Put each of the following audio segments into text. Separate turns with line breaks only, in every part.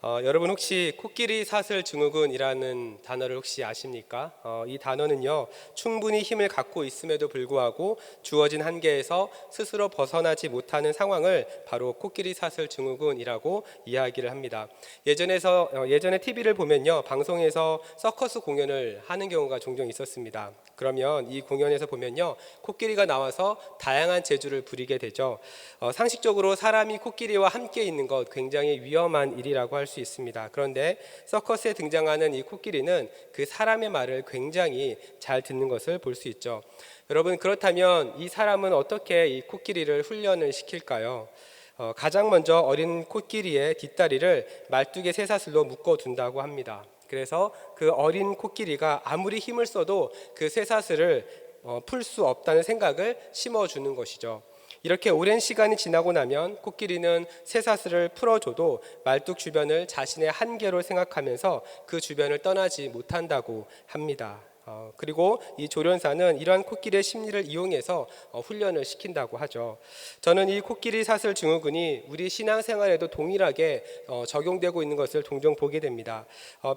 여러분 혹시 코끼리 사슬 증후군이라는 단어를 혹시 아십니까? 이 단어는요, 충분히 힘을 갖고 있음에도 불구하고 주어진 한계에서 스스로 벗어나지 못하는 상황을 바로 코끼리 사슬 증후군이라고 이야기를 합니다. 예전에 TV를 보면요, 방송에서 서커스 공연을 하는 경우가 종종 있었습니다. 그러면 이 공연에서 보면요, 코끼리가 나와서 다양한 재주를 부리게 되죠. 상식적으로 사람이 코끼리와 함께 있는 것 굉장히 위험한 일이라고 할 수 있습니다. 그런데 서커스에 등장하는 이 코끼리는 그 사람의 말을 굉장히 잘 듣는 것을 볼 수 있죠. 여러분, 그렇다면 이 사람은 어떻게 이 코끼리를 훈련을 시킬까요? 가장 먼저 어린 코끼리의 뒷다리를 말뚝의 쇠사슬로 묶어둔다고 합니다. 그래서 그 어린 코끼리가 아무리 힘을 써도 그 쇠사슬을 풀 수 없다는 생각을 심어주는 것이죠. 이렇게 오랜 시간이 지나고 나면 코끼리는 쇠사슬을 풀어줘도 말뚝 주변을 자신의 한계로 생각하면서 그 주변을 떠나지 못한다고 합니다. 그리고 이 조련사는 이러한 코끼리의 심리를 이용해서 훈련을 시킨다고 하죠. 저는 이 코끼리 사슬 증후군이 우리 신앙생활에도 동일하게 적용되고 있는 것을 종종 보게 됩니다.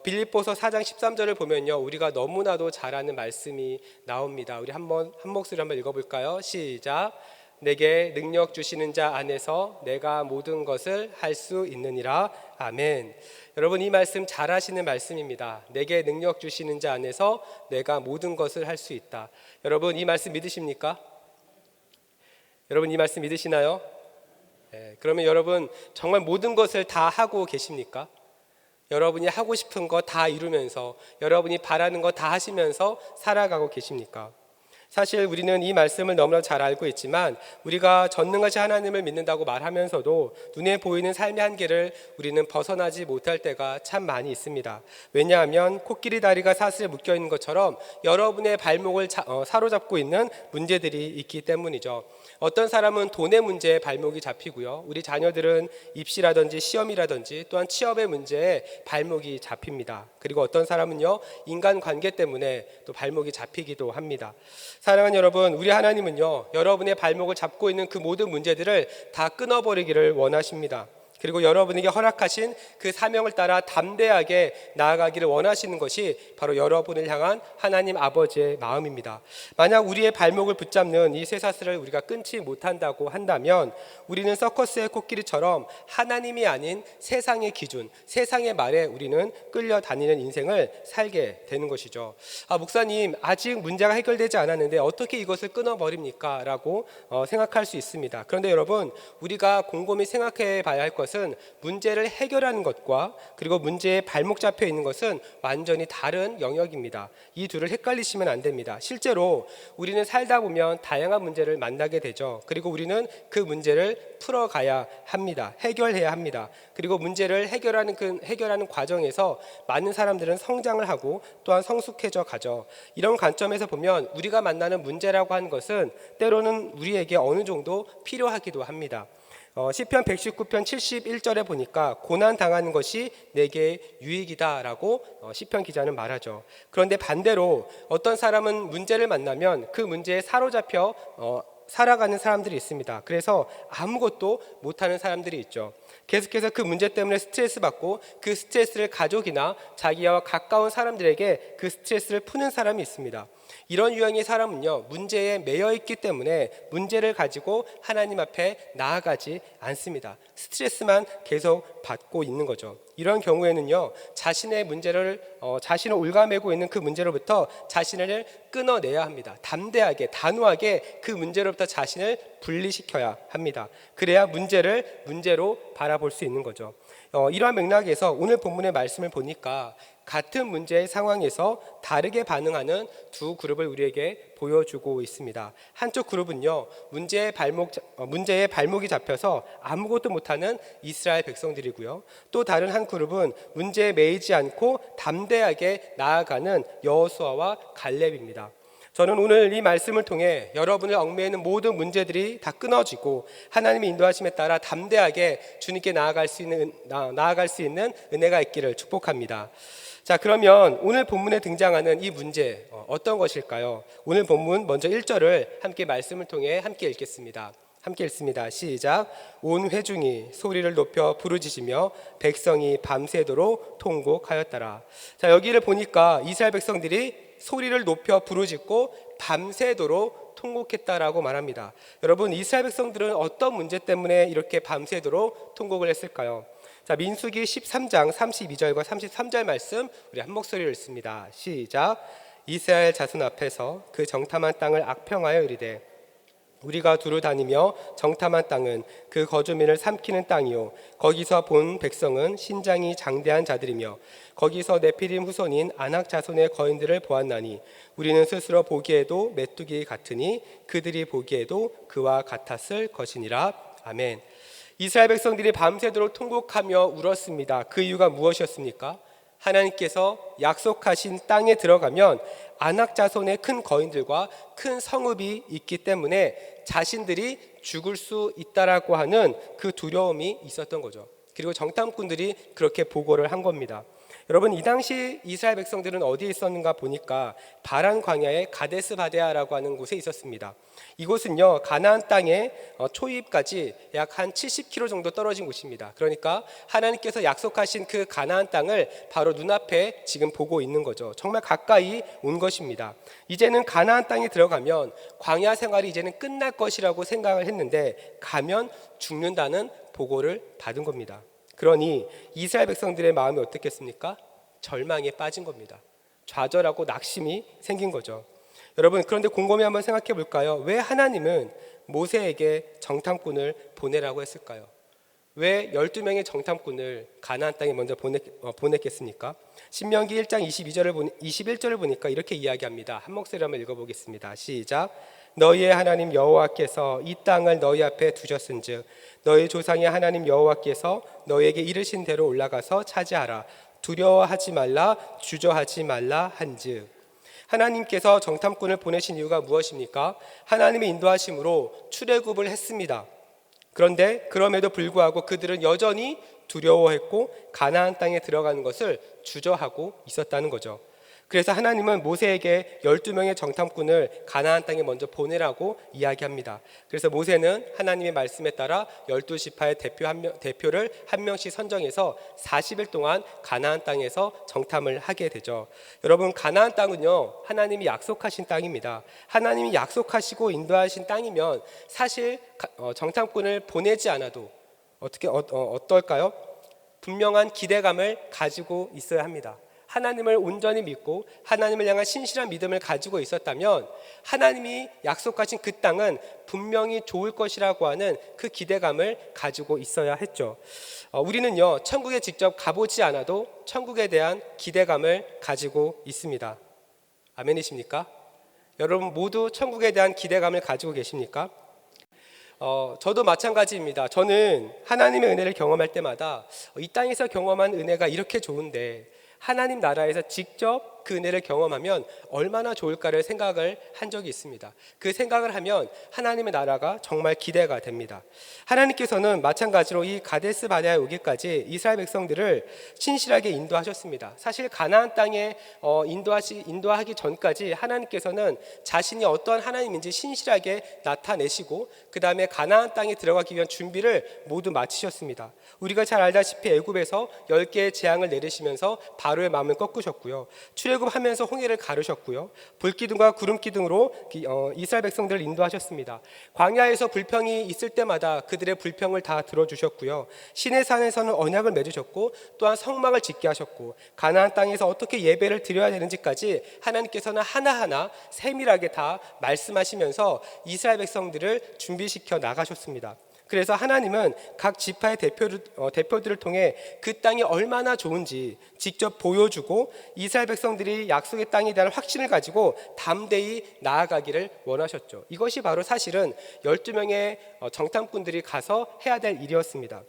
빌립보서 4장 13절을 보면요, 우리가 너무나도 잘 아는 말씀이 나옵니다. 우리 한 목소리 한번 읽어볼까요? 시작. 내게 능력 주시는 자 안에서 내가 모든 것을 할 수 있느니라. 아멘. 여러분, 이 말씀 잘 아시는 말씀입니다. 내게 능력 주시는 자 안에서 내가 모든 것을 할 수 있다. 여러분, 이 말씀 믿으십니까? 여러분, 이 말씀 믿으시나요? 네, 그러면 여러분 정말 모든 것을 다 하고 계십니까? 여러분이 하고 싶은 거 다 이루면서, 여러분이 바라는 거 다 하시면서 살아가고 계십니까? 사실 우리는 이 말씀을 너무나 잘 알고 있지만 우리가 전능하신 하나님을 믿는다고 말하면서도 눈에 보이는 삶의 한계를 우리는 벗어나지 못할 때가 참 많이 있습니다. 왜냐하면 코끼리 다리가 사슬에 묶여 있는 것처럼 여러분의 발목을 사로잡고 있는 문제들이 있기 때문이죠. 어떤 사람은 돈의 문제에 발목이 잡히고요, 우리 자녀들은 입시라든지 시험이라든지 또한 취업의 문제에 발목이 잡힙니다. 그리고 어떤 사람은요, 인간관계 때문에 또 발목이 잡히기도 합니다. 사랑하는 여러분, 우리 하나님은요, 여러분의 발목을 잡고 있는 그 모든 문제들을 다 끊어버리기를 원하십니다. 그리고 여러분에게 허락하신 그 사명을 따라 담대하게 나아가기를 원하시는 것이 바로 여러분을 향한 하나님 아버지의 마음입니다. 만약 우리의 발목을 붙잡는 이 쇠사슬을 우리가 끊지 못한다고 한다면 우리는 서커스의 코끼리처럼 하나님이 아닌 세상의 기준, 세상의 말에 우리는 끌려다니는 인생을 살게 되는 것이죠. 목사님, 아직 문제가 해결되지 않았는데 어떻게 이것을 끊어버립니까? 라고 생각할 수 있습니다. 그런데 여러분, 우리가 곰곰이 생각해 봐야 할 것은 문제를 해결하는 것과 그리고 문제에 발목 잡혀 있는 것은 완전히 다른 영역입니다. 이 둘을 헷갈리시면 안 됩니다. 실제로 우리는 살다 보면 다양한 문제를 만나게 되죠. 그리고 우리는 그 문제를 풀어가야 합니다. 해결해야 합니다. 그리고 문제를 해결하는 과정에서 많은 사람들은 성장을 하고 또한 성숙해져 가죠. 이런 관점에서 보면 우리가 만나는 문제라고 하는 것은 때로는 우리에게 어느 정도 필요하기도 합니다. 시편 119편 71절에 보니까 고난 당하는 것이 내게 유익이다라고 시편 기자는 말하죠. 그런데 반대로 어떤 사람은 문제를 만나면 그 문제에 사로잡혀 살아가는 사람들이 있습니다. 그래서 아무것도 못하는 사람들이 있죠. 계속해서 그 문제 때문에 스트레스 받고 그 스트레스를 가족이나 자기와 가까운 사람들에게 그 스트레스를 푸는 사람이 있습니다. 이런 유형의 사람은요, 문제에 매여 있기 때문에 문제를 가지고 하나님 앞에 나아가지 않습니다. 스트레스만 계속 받고 있는 거죠. 이런 경우에는요, 자신의 문제를 자신을 올가매고 있는 그 문제로부터 자신을 끊어내야 합니다. 담대하게, 단호하게 그 문제로부터 자신을 분리시켜야 합니다. 그래야 문제를 문제로 바라볼 수 있는 거죠. 이러한 맥락에서 오늘 본문의 말씀을 보니까 같은 문제의 상황에서 다르게 반응하는 두 그룹을 우리에게 보여주고 있습니다. 한쪽 그룹은요, 문제의 발목이 잡혀서 아무것도 못하는 이스라엘 백성들이고요, 또 다른 한 그룹은 문제에 매이지 않고 담대하게 나아가는 여호수아와 갈렙입니다. 저는 오늘 이 말씀을 통해 여러분을 얽매이는 모든 문제들이 다 끊어지고 하나님의 인도하심에 따라 담대하게 주님께 나아갈 수 있는 은혜가 있기를 축복합니다. 자, 그러면 오늘 본문에 등장하는 이 문제 어떤 것일까요? 오늘 본문 먼저 1절을 함께 말씀을 통해 함께 읽겠습니다. 함께 읽습니다. 시작. 온 회중이 소리를 높여 부르짖으며 백성이 밤새도록 통곡하였더라. 자, 여기를 보니까 이스라엘 백성들이 소리를 높여 부르짖고 밤새도록 통곡했다라고 말합니다. 여러분, 이스라엘 백성들은 어떤 문제 때문에 이렇게 밤새도록 통곡을 했을까요? 자, 민수기 13장 32절과 33절 말씀 우리 한 목소리로 읽습니다. 시작. 이스라엘 자손 앞에서 그 정탐한 땅을 악평하여 이르되 우리가 두루 다니며 정탐한 땅은 그 거주민을 삼키는 땅이요 거기서 본 백성은 신장이 장대한 자들이며 거기서 네피림 후손인 아낙 자손의 거인들을 보았나니 우리는 스스로 보기에도 메뚜기 같으니 그들이 보기에도 그와 같았을 것이니라. 아멘. 이스라엘 백성들이 밤새도록 통곡하며 울었습니다. 그 이유가 무엇이었습니까? 하나님께서 약속하신 땅에 들어가면 아낙 자손의 큰 거인들과 큰 성읍이 있기 때문에 자신들이 죽을 수 있다라고 하는 그 두려움이 있었던 거죠. 그리고 정탐꾼들이 그렇게 보고를 한 겁니다. 여러분, 이 당시 이스라엘 백성들은 어디에 있었는가 보니까 바란 광야의 가데스 바데아라고 하는 곳에 있었습니다. 이곳은요, 가나안 땅의 초입까지 약 한 70km 정도 떨어진 곳입니다. 그러니까 하나님께서 약속하신 그 가나안 땅을 바로 눈앞에 지금 보고 있는 거죠. 정말 가까이 온 것입니다. 이제는 가나안 땅에 들어가면 광야 생활이 이제는 끝날 것이라고 생각을 했는데 가면 죽는다는 보고를 받은 겁니다. 그러니 이스라엘 백성들의 마음이 어떻겠습니까? 절망에 빠진 겁니다. 좌절하고 낙심이 생긴 거죠. 여러분, 그런데 곰곰이 한번 생각해 볼까요? 왜 하나님은 모세에게 정탐꾼을 보내라고 했을까요? 왜 12명의 정탐꾼을 가나안 땅에 먼저 보냈겠습니까? 신명기 1장 21절을 보니까 이렇게 이야기합니다. 한 목소리로 한번 읽어보겠습니다. 시작. 너희의 하나님 여호와께서 이 땅을 너희 앞에 두셨은즉 너희 조상의 하나님 여호와께서 너희에게 이르신 대로 올라가서 차지하라. 두려워하지 말라, 주저하지 말라 한즉. 하나님께서 정탐꾼을 보내신 이유가 무엇입니까? 하나님의 인도하심으로 출애굽을 했습니다. 그런데 그럼에도 불구하고 그들은 여전히 두려워했고 가나안 땅에 들어가는 것을 주저하고 있었다는 거죠. 그래서 하나님은 모세에게 12명의 정탐꾼을 가나안 땅에 먼저 보내라고 이야기합니다. 그래서 모세는 하나님의 말씀에 따라 12지파의 대표를 한 명씩 선정해서 40일 동안 가나안 땅에서 정탐을 하게 되죠. 여러분, 가나안 땅은요, 하나님이 약속하신 땅입니다. 하나님이 약속하시고 인도하신 땅이면 사실 정탐꾼을 보내지 않아도 어떨까요? 분명한 기대감을 가지고 있어야 합니다. 하나님을 온전히 믿고 하나님을 향한 신실한 믿음을 가지고 있었다면 하나님이 약속하신 그 땅은 분명히 좋을 것이라고 하는 그 기대감을 가지고 있어야 했죠. 우리는요, 천국에 직접 가보지 않아도 천국에 대한 기대감을 가지고 있습니다. 아멘이십니까? 여러분 모두 천국에 대한 기대감을 가지고 계십니까? 저도 마찬가지입니다. 저는 하나님의 은혜를 경험할 때마다 이 땅에서 경험한 은혜가 이렇게 좋은데 하나님 나라에서 직접 그 은혜를 경험하면 얼마나 좋을까를 생각을 한 적이 있습니다. 그 생각을 하면 하나님의 나라가 정말 기대가 됩니다. 하나님께서는 마찬가지로 이 가데스 바네아에 오기까지 이스라엘 백성들을 신실하게 인도하셨습니다. 사실 가나안 땅에 인도하기 전까지 하나님께서는 자신이 어떠한 하나님인지 신실하게 나타내시고 그 다음에 가나안 땅에 들어가기 위한 준비를 모두 마치셨습니다. 우리가 잘 알다시피 애굽에서 10개의 재앙을 내리시면서 바로의 마음을 꺾으셨고요. 출애굽하면서 홍해를 가르셨고요. 불기둥과 구름기둥으로 이스라엘 백성들을 인도하셨습니다. 광야에서 불평이 있을 때마다 그들의 불평을 다 들어주셨고요. 시내산에서는 언약을 맺으셨고 또한 성막을 짓게 하셨고 가나안 땅에서 어떻게 예배를 드려야 되는지까지 하나님께서는 하나하나 세밀하게 다 말씀하시면서 이스라엘 백성들을 준비시켜 나가셨습니다. 그래서 하나님은 각 지파의 대표들을 통해 그 땅이 얼마나 좋은지 직접 보여주고 이스라엘 백성들이 약속의 땅에 대한 확신을 가지고 담대히 나아가기를 원하셨죠. 이것이 바로 사실은 12명의 정탐꾼들이 가서 해야 될 일이었습니다.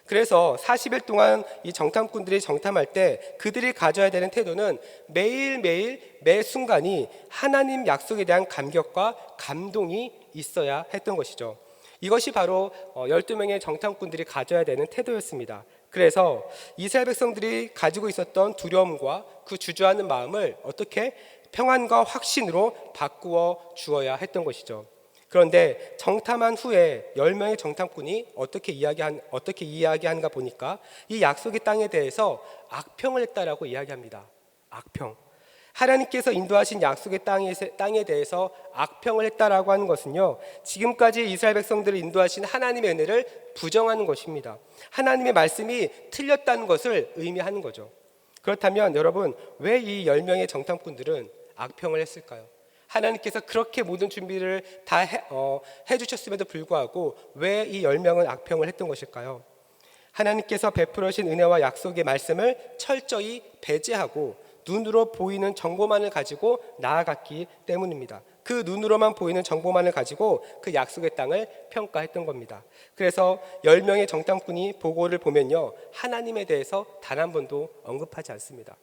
그래서 40일 동안 이 정탐꾼들이 정탐할 때 그들이 가져야 되는 태도는 매일매일 매 순간이 하나님 약속에 대한 감격과 감동이 있어야 했던 것이죠. 이것이 바로 12명의 정탐꾼들이 가져야 되는 태도였습니다. 그래서 이스라엘 백성들이 가지고 있었던 두려움과 그 주저하는 마음을 어떻게 평안과 확신으로 바꾸어 주어야 했던 것이죠. 그런데 정탐한 후에 10명의 정탐꾼이 어떻게 이야기하는가 보니까 이 약속의 땅에 대해서 악평을 했다라고 이야기합니다. 악평. 하나님께서 인도하신 약속의 땅에 대해서 악평을 했다라고 하는 것은요, 지금까지 이스라엘 백성들을 인도하신 하나님의 은혜를 부정하는 것입니다. 하나님의 말씀이 틀렸다는 것을 의미하는 거죠. 그렇다면 여러분, 왜 이 10명의 정탐꾼들은 악평을 했을까요? 하나님께서 그렇게 모든 준비를 다 해주셨음에도 불구하고 왜 이 10명은 악평을 했던 것일까요? 하나님께서 베풀어 주신 은혜와 약속의 말씀을 철저히 배제하고 눈으로 보이는 정보만을 가지고 나아갔기 때문입니다. 그 눈으로만 보이는 정보만을 가지고 그 약속의 땅을 평가했던 겁니다. 그래서 10명의 정탐꾼이 보고를 보면요, 하나님에 대해서 단 한 번도 언급하지 않습니다.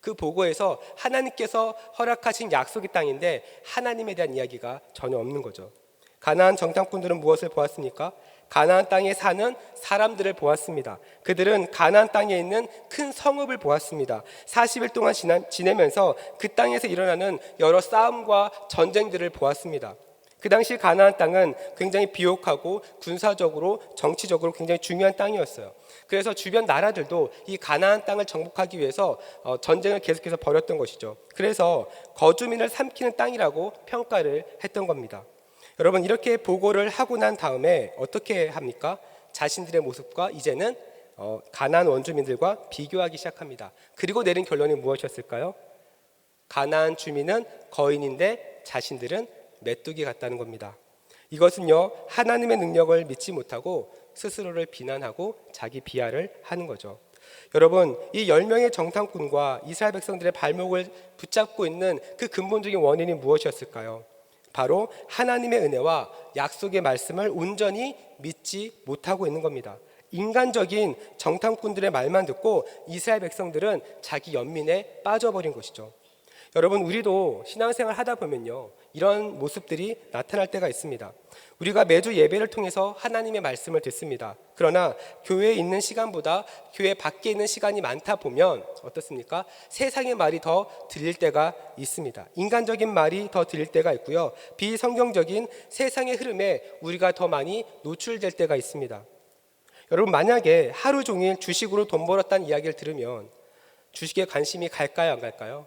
그 보고에서 하나님께서 허락하신 약속의 땅인데 하나님에 대한 이야기가 전혀 없는 거죠. 가나안 정탐꾼들은 무엇을 보았습니까? 가나안 땅에 사는 사람들을 보았습니다. 그들은 가나안 땅에 있는 큰 성읍을 보았습니다. 40일 동안 지내면서 그 땅에서 일어나는 여러 싸움과 전쟁들을 보았습니다. 그 당시 가나안 땅은 굉장히 비옥하고 군사적으로 정치적으로 굉장히 중요한 땅이었어요. 그래서 주변 나라들도 이 가나안 땅을 정복하기 위해서 전쟁을 계속해서 벌였던 것이죠. 그래서 거주민을 삼키는 땅이라고 평가를 했던 겁니다. 여러분, 이렇게 보고를 하고 난 다음에 어떻게 합니까? 자신들의 모습과 이제는 가나안 원주민들과 비교하기 시작합니다. 그리고 내린 결론이 무엇이었을까요? 가나안 주민은 거인인데 자신들은 메뚜기 같다는 겁니다. 이것은요, 하나님의 능력을 믿지 못하고 스스로를 비난하고 자기 비하를 하는 거죠. 여러분, 이 10명의 정탐꾼과 이스라엘 백성들의 발목을 붙잡고 있는 그 근본적인 원인이 무엇이었을까요? 바로 하나님의 은혜와 약속의 말씀을 온전히 믿지 못하고 있는 겁니다. 인간적인 정탐꾼들의 말만 듣고 이스라엘 백성들은 자기 연민에 빠져버린 것이죠. 여러분, 우리도 신앙생활 하다 보면요, 이런 모습들이 나타날 때가 있습니다. 우리가 매주 예배를 통해서 하나님의 말씀을 듣습니다. 그러나 교회에 있는 시간보다 교회 밖에 있는 시간이 많다 보면 어떻습니까? 세상의 말이 더 들릴 때가 있습니다. 인간적인 말이 더 들릴 때가 있고요, 비성경적인 세상의 흐름에 우리가 더 많이 노출될 때가 있습니다. 여러분, 만약에 하루 종일 주식으로 돈 벌었다는 이야기를 들으면 주식에 관심이 갈까요, 안 갈까요?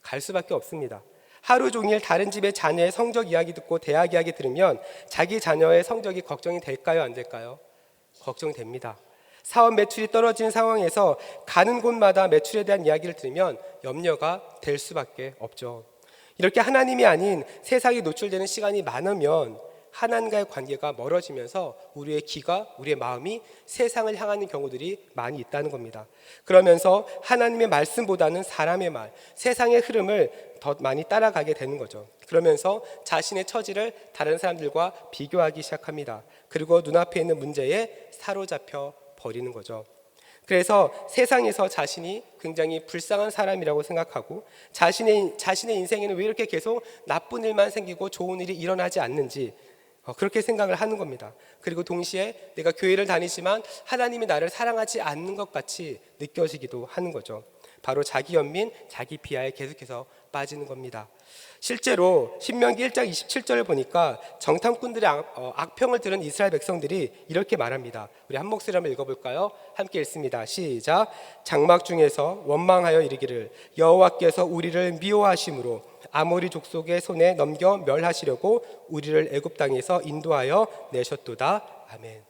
갈 수밖에 없습니다. 하루 종일 다른 집의 자녀의 성적 이야기 듣고 대학 이야기 들으면 자기 자녀의 성적이 걱정이 될까요, 안 될까요? 걱정됩니다. 사업 매출이 떨어진 상황에서 가는 곳마다 매출에 대한 이야기를 들으면 염려가 될 수밖에 없죠. 이렇게 하나님이 아닌 세상에 노출되는 시간이 많으면 하나님과의 관계가 멀어지면서 우리의 귀가, 우리의 마음이 세상을 향하는 경우들이 많이 있다는 겁니다. 그러면서 하나님의 말씀보다는 사람의 말, 세상의 흐름을 더 많이 따라가게 되는 거죠. 그러면서 자신의 처지를 다른 사람들과 비교하기 시작합니다. 그리고 눈앞에 있는 문제에 사로잡혀 버리는 거죠. 그래서 세상에서 자신이 굉장히 불쌍한 사람이라고 생각하고 자신의 인생에는 왜 이렇게 계속 나쁜 일만 생기고 좋은 일이 일어나지 않는지 그렇게 생각을 하는 겁니다. 그리고 동시에 내가 교회를 다니지만 하나님이 나를 사랑하지 않는 것 같이 느껴지기도 하는 거죠. 바로 자기 연민, 자기 비하에 계속해서 빠지는 겁니다. 실제로 신명기 1장 27절을 보니까 정탐꾼들의 악평을 들은 이스라엘 백성들이 이렇게 말합니다. 우리 한 목소리 한번 읽어볼까요? 함께 읽습니다. 시작. 장막 중에서 원망하여 이르기를 여호와께서 우리를 미워하심으로 아모리 족속의 손에 넘겨 멸하시려고 우리를 애굽 땅에서 인도하여 내셨도다. 아멘.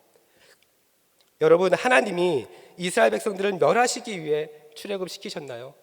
여러분, 하나님이 이스라엘 백성들을 멸하시기 위해 출애굽시키셨나요?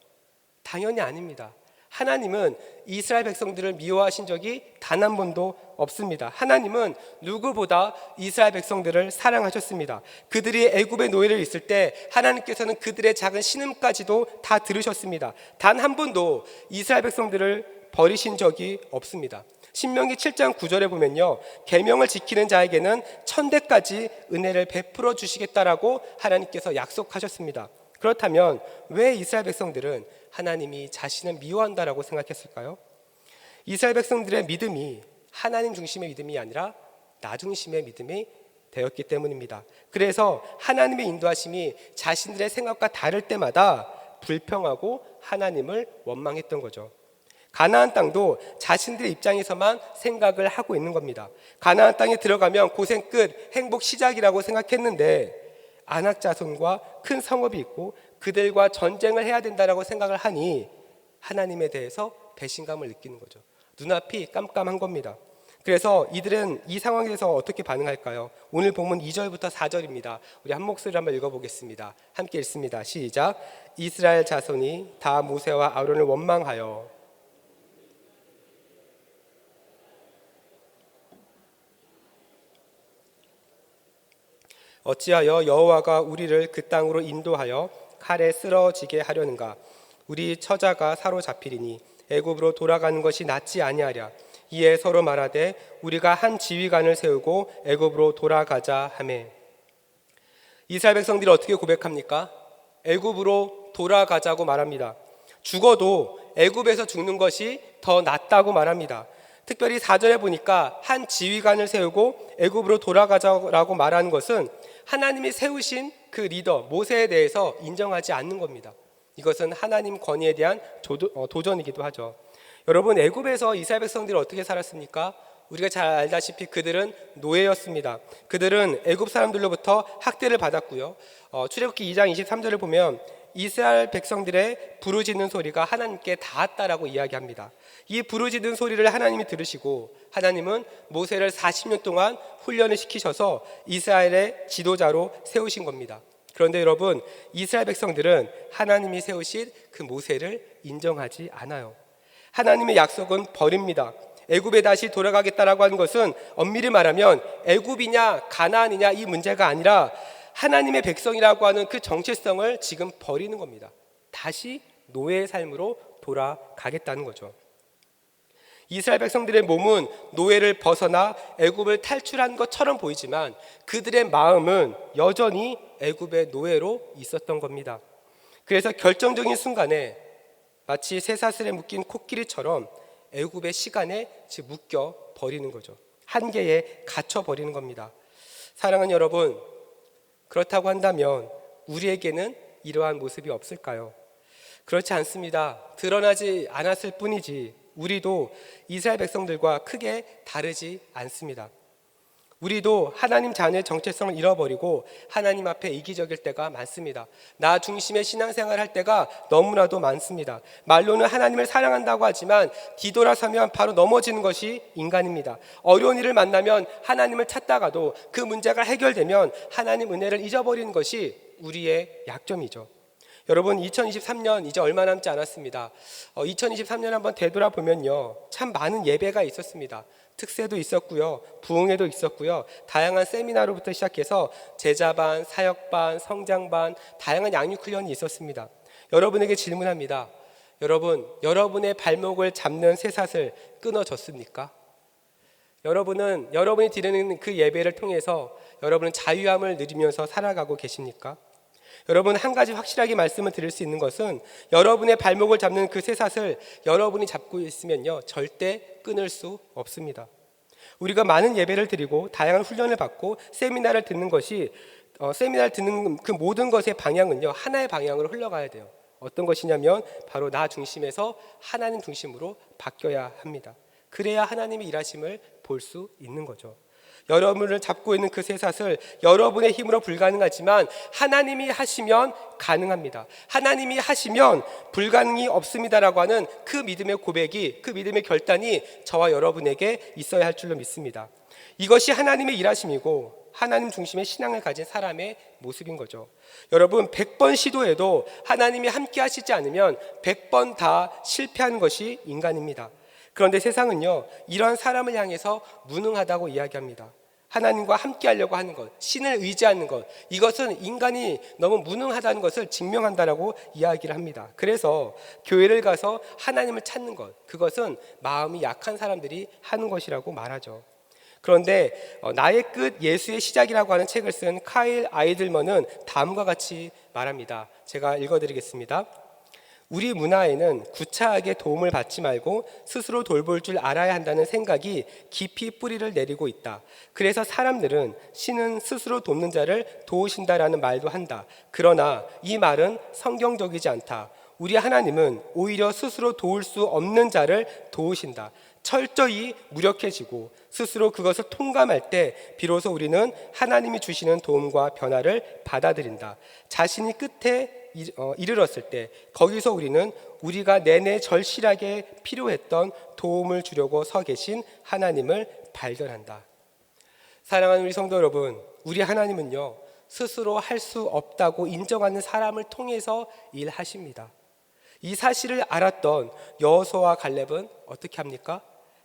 당연히 아닙니다. 하나님은 이스라엘 백성들을 미워하신 적이 단 한 번도 없습니다. 하나님은 누구보다 이스라엘 백성들을 사랑하셨습니다. 그들이 애굽의 노예를 있을 때 하나님께서는 그들의 작은 신음까지도 다 들으셨습니다. 단 한 번도 이스라엘 백성들을 버리신 적이 없습니다. 신명기 7장 9절에 보면요, 계명을 지키는 자에게는 1000대까지 은혜를 베풀어 주시겠다라고 하나님께서 약속하셨습니다. 그렇다면 왜 이스라엘 백성들은 하나님이 자신을 미워한다라고 생각했을까요? 이스라엘 백성들의 믿음이 하나님 중심의 믿음이 아니라 나 중심의 믿음이 되었기 때문입니다. 그래서 하나님의 인도하심이 자신들의 생각과 다를 때마다 불평하고 하나님을 원망했던 거죠. 가나안 땅도 자신들의 입장에서만 생각을 하고 있는 겁니다. 가나안 땅에 들어가면 고생 끝, 행복 시작이라고 생각했는데 아낙 자손과 큰 성읍이 있고 그들과 전쟁을 해야 된다라고 생각을 하니 하나님에 대해서 배신감을 느끼는 거죠. 눈앞이 깜깜한 겁니다. 그래서 이들은 이 상황에 대해서 어떻게 반응할까요? 오늘 본문 2절부터 4절입니다. 우리 한 목소리로 한번 읽어보겠습니다. 함께 읽습니다. 시작. 이스라엘 자손이 다 모세와 아론을 원망하여 어찌하여 여호와가 우리를 그 땅으로 인도하여 칼에 쓰러지게 하려는가? 우리 처자가 사로잡히리니 애굽으로 돌아가는 것이 낫지 아니하랴. 이에 서로 말하되 우리가 한 지휘관을 세우고 애굽으로 돌아가자 하매. 이스라엘 백성들이 어떻게 고백합니까? 애굽으로 돌아가자고 말합니다. 죽어도 애굽에서 죽는 것이 더 낫다고 말합니다. 특별히 4절에 보니까 한 지휘관을 세우고 애굽으로 돌아가자라고 말하는 것은 하나님이 세우신 그 리더 모세에 대해서 인정하지 않는 겁니다. 이것은 하나님 권위에 대한 도전이기도 하죠. 여러분, 애굽에서 이스라엘 백성들이 어떻게 살았습니까? 우리가 잘 알다시피 그들은 노예였습니다. 그들은 애굽 사람들로부터 학대를 받았고요. 출애굽기 2장 23절을 보면 이스라엘 백성들의 부르짖는 소리가 하나님께 닿았다라고 이야기합니다. 이 부르짖는 소리를 하나님이 들으시고 하나님은 모세를 40년 동안 훈련을 시키셔서 이스라엘의 지도자로 세우신 겁니다. 그런데 여러분, 이스라엘 백성들은 하나님이 세우신 그 모세를 인정하지 않아요. 하나님의 약속은 버립니다. 애굽에 다시 돌아가겠다라고 하는 것은 엄밀히 말하면 애굽이냐 가나안이냐 이 문제가 아니라 하나님의 백성이라고 하는 그 정체성을 지금 버리는 겁니다. 다시 노예의 삶으로 돌아가겠다는 거죠. 이스라엘 백성들의 몸은 노예를 벗어나 애굽을 탈출한 것처럼 보이지만 그들의 마음은 여전히 애굽의 노예로 있었던 겁니다. 그래서 결정적인 순간에 마치 쇠사슬에 묶인 코끼리처럼 애굽의 시간에 묶여 버리는 거죠. 한계에 갇혀 버리는 겁니다. 사랑하는 여러분, 그렇다고 한다면 우리에게는 이러한 모습이 없을까요? 그렇지 않습니다. 드러나지 않았을 뿐이지 우리도 이스라엘 백성들과 크게 다르지 않습니다. 우리도 하나님 자녀의 정체성을 잃어버리고 하나님 앞에 이기적일 때가 많습니다. 나 중심의 신앙생활을 할 때가 너무나도 많습니다. 말로는 하나님을 사랑한다고 하지만 뒤돌아서면 바로 넘어지는 것이 인간입니다. 어려운 일을 만나면 하나님을 찾다가도 그 문제가 해결되면 하나님 은혜를 잊어버리는 것이 우리의 약점이죠. 여러분, 2023년 이제 얼마 남지 않았습니다. 2023년 한번 되돌아보면요, 참 많은 예배가 있었습니다. 특세도 있었고요, 부흥회도 있었고요, 다양한 세미나로부터 시작해서 제자반, 사역반, 성장반, 다양한 양육훈련이 있었습니다. 여러분에게 질문합니다. 여러분의 발목을 잡는 쇠사슬 끊어졌습니까? 여러분이 드리는 그 예배를 통해서 여러분은 자유함을 누리면서 살아가고 계십니까? 여러분, 한 가지 확실하게 말씀을 드릴 수 있는 것은 여러분의 발목을 잡는 그 쇠사슬 여러분이 잡고 있으면요, 절대 끊을 수 없습니다. 우리가 많은 예배를 드리고 다양한 훈련을 받고 세미나를 듣는 것이 세미나를 듣는 그 모든 것의 방향은요, 하나의 방향으로 흘러가야 돼요. 어떤 것이냐면 바로 나 중심에서 하나님 중심으로 바뀌어야 합니다. 그래야 하나님의 일하심을 볼 수 있는 거죠. 여러분을 잡고 있는 그 쇠사슬 여러분의 힘으로 불가능하지만 하나님이 하시면 가능합니다. 하나님이 하시면 불가능이 없습니다라고 하는 그 믿음의 고백이, 그 믿음의 결단이 저와 여러분에게 있어야 할 줄로 믿습니다. 이것이 하나님의 일하심이고 하나님 중심의 신앙을 가진 사람의 모습인 거죠. 여러분, 100번 시도해도 하나님이 함께 하시지 않으면 100번 다 실패하는 것이 인간입니다. 그런데 세상은요, 이러한 사람을 향해서 무능하다고 이야기합니다. 하나님과 함께 하려고 하는 것, 신을 의지하는 것, 이것은 인간이 너무 무능하다는 것을 증명한다라고 이야기를 합니다. 그래서 교회를 가서 하나님을 찾는 것, 그것은 마음이 약한 사람들이 하는 것이라고 말하죠. 그런데 나의 끝 예수의 시작이라고 하는 책을 쓴 카일 아이들먼은 다음과 같이 말합니다. 제가 읽어드리겠습니다. 우리 문화에는 구차하게 도움을 받지 말고 스스로 돌볼 줄 알아야 한다는 생각이 깊이 뿌리를 내리고 있다. 그래서 사람들은 신은 스스로 돕는 자를 도우신다라는 말도 한다. 그러나 이 말은 성경적이지 않다. 우리 하나님은 오히려 스스로 도울 수 없는 자를 도우신다. 철저히 무력해지고 스스로 그것을 통감할 때 비로소 우리는 하나님이 주시는 도움과 변화를 받아들인다. 자신이 끝에 이르렀을 때 거기서 우리는 우리가 내내 절실하게 필요했던 도움을 주려고 서 계신 하나님을 발견한다. 사랑하는 우리 성도 여러분, 우리 하나님은요, 스스로 할 수 없다고 인정하는 사람을 통해서 일하십니다. 이 사실을 알았던 여호수아와 갈렙은 어떻게 합니까?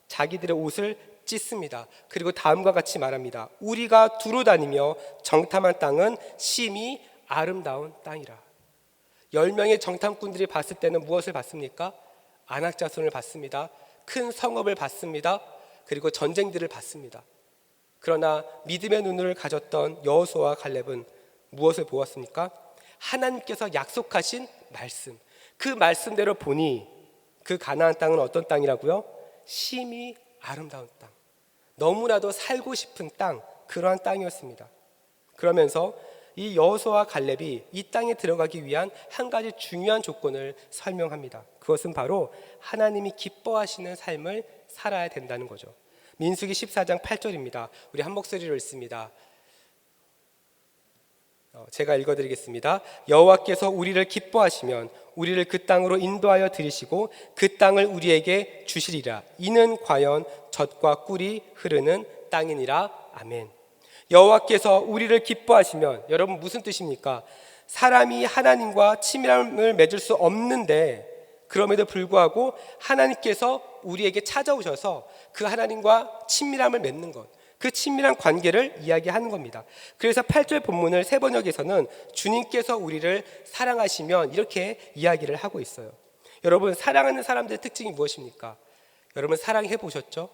자기들의 옷을 찢습니다. 그리고 다음과 같이 말합니다. 우리가 두루 다니며 정탐한 땅은 심히 아름다운 땅이라. 10명의 정탐꾼들이 봤을 때는 무엇을 봤습니까? 안악자손을 봤습니다. 큰 성읍을 봤습니다. 그리고 전쟁들을 봤습니다. 그러나 믿음의 눈을 가졌던 여호수아와 갈렙은 무엇을 보았습니까? 하나님께서 약속하신 말씀, 그 말씀대로 보니 그 가나안 땅은 어떤 땅이라고요? 심히 아름다운 땅, 너무나도 살고 싶은 땅, 그러한 땅이었습니다. 그러면서 이 여호수아와 갈렙이 이 땅에 들어가기 위한 한 가지 중요한 조건을 설명합니다. 그것은 바로 하나님이 기뻐하시는 삶을 살아야 된다는 거죠. 민수기 14장 8절입니다. 우리 한 목소리로 읽습니다. 제가 읽어드리겠습니다. 여호와께서 우리를 기뻐하시면 우리를 그 땅으로 인도하여 들이시고 그 땅을 우리에게 주시리라. 이는 과연 젖과 꿀이 흐르는 땅이니라. 아멘. 여호와께서 우리를 기뻐하시면, 여러분 무슨 뜻입니까? 사람이 하나님과 친밀함을 맺을 수 없는데 그럼에도 불구하고 하나님께서 우리에게 찾아오셔서 그 하나님과 친밀함을 맺는 것, 그 친밀한 관계를 이야기하는 겁니다. 그래서 8절 본문을 세 번역에서는 주님께서 우리를 사랑하시면 이렇게 이야기를 하고 있어요. 여러분, 사랑하는 사람들의 특징이 무엇입니까? 여러분 사랑해 보셨죠?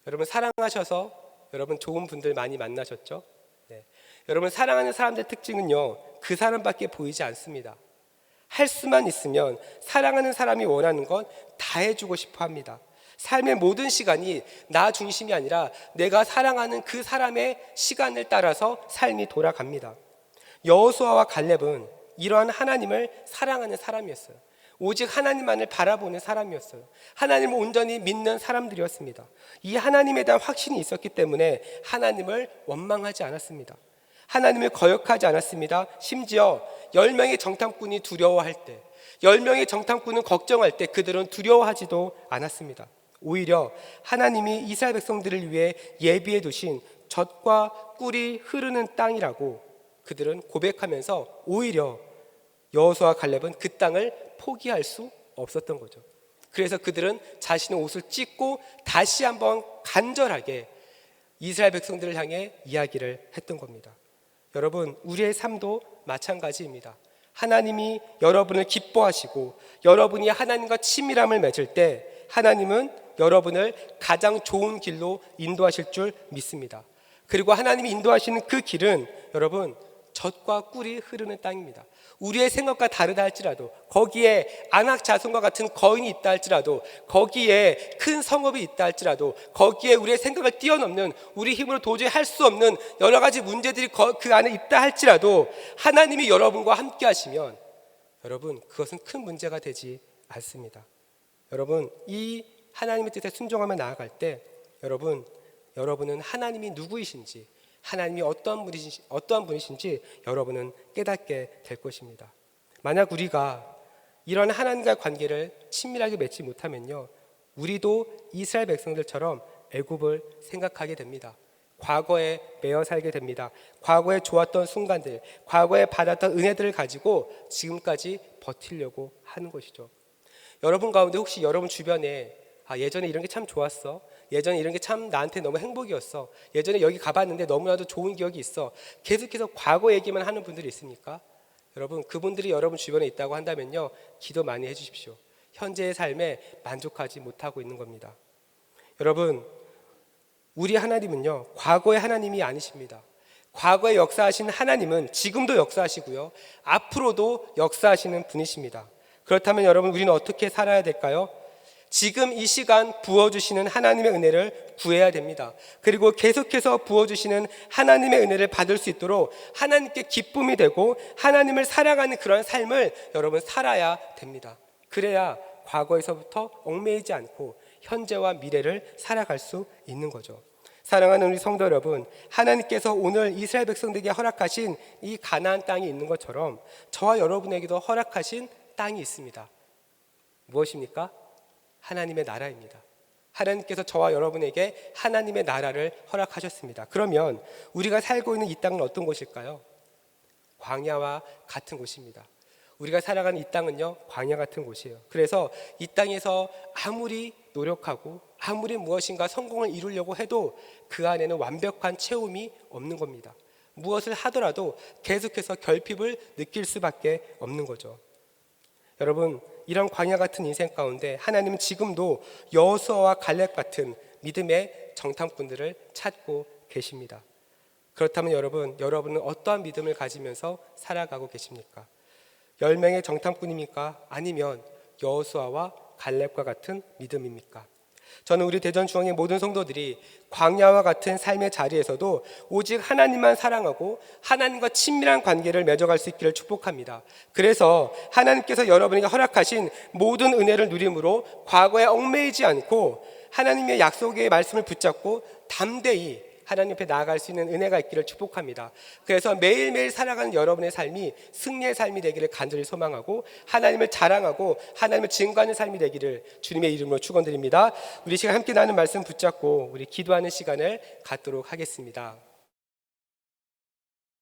여러분 사랑하셔서 여러분 좋은 분들 많이 만나셨죠? 네. 여러분 사랑하는 사람들의 특징은요, 그 사람밖에 보이지 않습니다. 할 수만 있으면 사랑하는 사람이 원하는 건 다 해주고 싶어 합니다. 삶의 모든 시간이 나 중심이 아니라 내가 사랑하는 그 사람의 시간을 따라서 삶이 돌아갑니다. 여호수아와 갈렙은 이러한 하나님을 사랑하는 사람이었어요. 오직 하나님만을 바라보는 사람이었어요. 하나님을 온전히 믿는 사람들이었습니다. 이 하나님에 대한 확신이 있었기 때문에 하나님을 원망하지 않았습니다. 하나님을 거역하지 않았습니다. 심지어 10명의 정탐꾼이 두려워할 때, 10명의 정탐꾼은 걱정할 때 그들은 두려워하지도 않았습니다. 오히려 하나님이 이스라엘 백성들을 위해 예비해 두신 젖과 꿀이 흐르는 땅이라고 그들은 고백하면서 오히려 여호수아와 갈렙은 그 땅을 포기할 수 없었던 거죠. 그래서 그들은 자신의 옷을 찢고 다시 한번 간절하게 이스라엘 백성들을 향해 이야기를 했던 겁니다. 여러분, 우리의 삶도 마찬가지입니다. 하나님이 여러분을 기뻐하시고 여러분이 하나님과 친밀함을 맺을 때 하나님은 여러분을 가장 좋은 길로 인도하실 줄 믿습니다. 그리고 하나님이 인도하시는 그 길은 여러분 젖과 꿀이 흐르는 땅입니다. 우리의 생각과 다르다 할지라도, 거기에 안악 자손과 같은 거인이 있다 할지라도, 거기에 큰 성읍이 있다 할지라도, 거기에 우리의 생각을 뛰어넘는, 우리 힘으로 도저히 할 수 없는 여러 가지 문제들이 그 안에 있다 할지라도 하나님이 여러분과 함께 하시면 여러분 그것은 큰 문제가 되지 않습니다. 여러분, 이 하나님의 뜻에 순종하며 나아갈 때 여러분은 하나님이 누구이신지, 하나님이 어떠한 분이신지 여러분은 깨닫게 될 것입니다. 만약 우리가 이런 하나님과의 관계를 친밀하게 맺지 못하면요, 우리도 이스라엘 백성들처럼 애굽을 생각하게 됩니다. 과거에 매여 살게 됩니다. 과거에 좋았던 순간들, 과거에 받았던 은혜들을 가지고 지금까지 버티려고 하는 것이죠. 여러분 가운데 혹시 여러분 주변에 예전에 이런 게 참 좋았어, 예전에 이런 게 참 나한테 너무 행복이었어, 예전에 여기 가봤는데 너무나도 좋은 기억이 있어, 계속해서 과거 얘기만 하는 분들이 있습니까? 여러분, 그분들이 여러분 주변에 있다고 한다면요, 기도 많이 해주십시오. 현재의 삶에 만족하지 못하고 있는 겁니다. 여러분, 우리 하나님은요, 과거의 하나님이 아니십니다. 과거에 역사하신 하나님은 지금도 역사하시고요, 앞으로도 역사하시는 분이십니다. 그렇다면 여러분, 우리는 어떻게 살아야 될까요? 지금 이 시간 부어주시는 하나님의 은혜를 구해야 됩니다. 그리고 계속해서 부어주시는 하나님의 은혜를 받을 수 있도록 하나님께 기쁨이 되고 하나님을 살아가는 그런 삶을 여러분 살아야 됩니다. 그래야 과거에서부터 얽매이지 않고 현재와 미래를 살아갈 수 있는 거죠. 사랑하는 우리 성도 여러분, 하나님께서 오늘 이스라엘 백성들에게 허락하신 이 가나안 땅이 있는 것처럼 저와 여러분에게도 허락하신 땅이 있습니다. 무엇입니까? 하나님의 나라입니다. 하나님께서 저와 여러분에게 하나님의 나라를 허락하셨습니다. 그러면 우리가 살고 있는 이 땅은 어떤 곳일까요? 광야와 같은 곳입니다. 우리가 살아가는 이 땅은요, 광야 같은 곳이에요. 그래서 이 땅에서 아무리 노력하고 아무리 무엇인가 성공을 이루려고 해도 그 안에는 완벽한 채움이 없는 겁니다. 무엇을 하더라도 계속해서 결핍을 느낄 수밖에 없는 거죠. 여러분, 이런 광야 같은 인생 가운데 하나님은 지금도 여호수아와 갈렙 같은 믿음의 정탐꾼들을 찾고 계십니다. 그렇다면 여러분은 어떠한 믿음을 가지면서 살아가고 계십니까? 10명의 정탐꾼입니까? 아니면 여호수아와 갈렙과 같은 믿음입니까? 저는 우리 대전중앙의 모든 성도들이 광야와 같은 삶의 자리에서도 오직 하나님만 사랑하고 하나님과 친밀한 관계를 맺어갈 수 있기를 축복합니다. 그래서 하나님께서 여러분에게 허락하신 모든 은혜를 누림으로 과거에 얽매이지 않고 하나님의 약속의 말씀을 붙잡고 담대히 하나님 앞에 나아갈 수 있는 은혜가 있기를 축복합니다. 그래서 매일매일 살아가는 여러분의 삶이 승리의 삶이 되기를 간절히 소망하고 하나님을 자랑하고 하나님을 증거하는 삶이 되기를 주님의 이름으로 축원드립니다. 우리 시간 함께 나누는 말씀 붙잡고 우리 기도하는 시간을 갖도록 하겠습니다.